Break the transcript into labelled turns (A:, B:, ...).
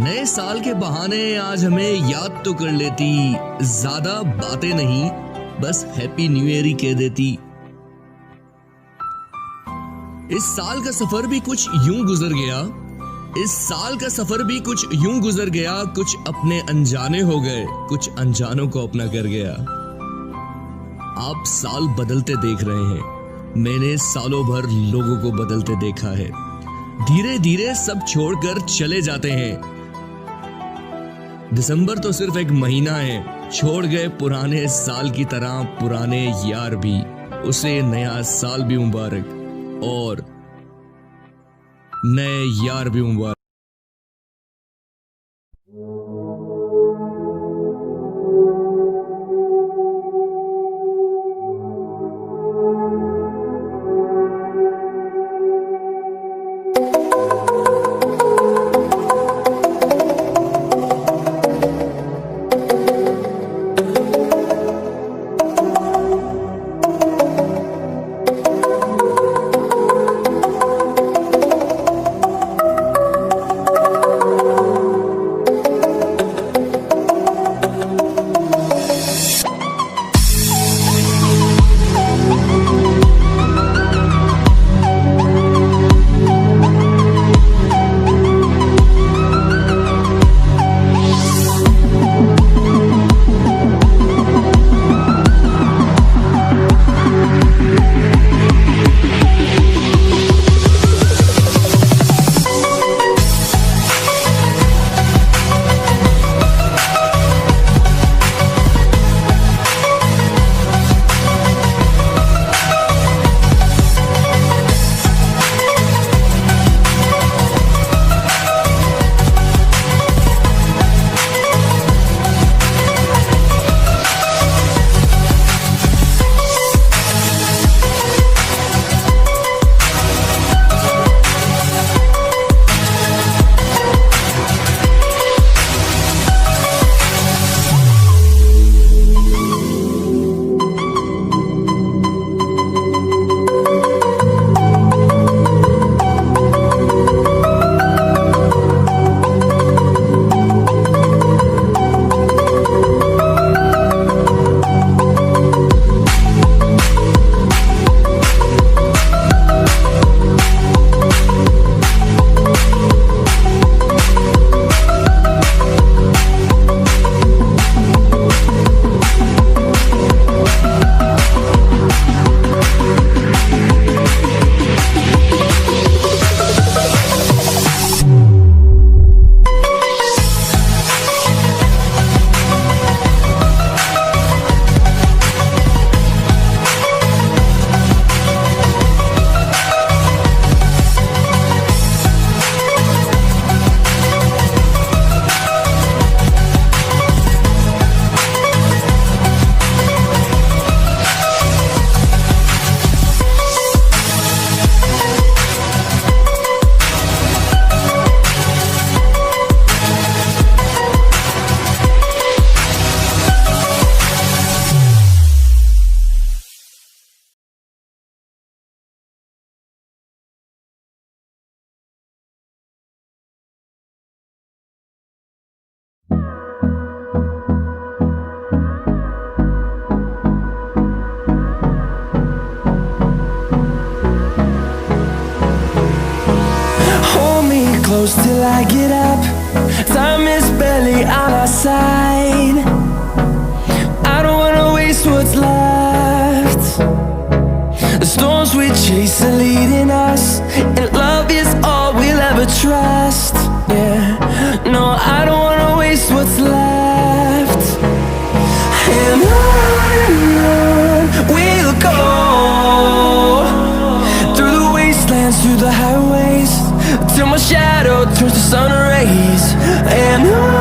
A: नए साल के बहाने आज हमें याद तो कर लेती, ज्यादा बातें नहीं, बस हैप्पी न्यू ईयर ही कह देती। इस साल का सफर भी कुछ यूं गुजर गया, इस साल का सफर भी कुछ यूं गुजर गया। कुछ अपने अनजाने हो गए, कुछ अनजानों को अपना कर गया। आप साल बदलते देख रहे हैं, मैंने सालों भर लोगों को बदलते देखा है। धीरे धीरे सब छोड़कर चले जाते हैं। दिसंबर तो सिर्फ एक महीना है, छोड़ गए पुराने साल की तरह पुराने यार भी। उसे नया साल भी मुबारक और नए यार भी मुबारक।
B: Close till I get up. Time is barely on our side. I don't wanna waste what's left. The storms we chase are leading us, and love is all we'll ever trust. Yeah, no, I don't wanna waste what's left. And on we'll go, through the wastelands, through the highways, till my shadow turns to sun rays. And on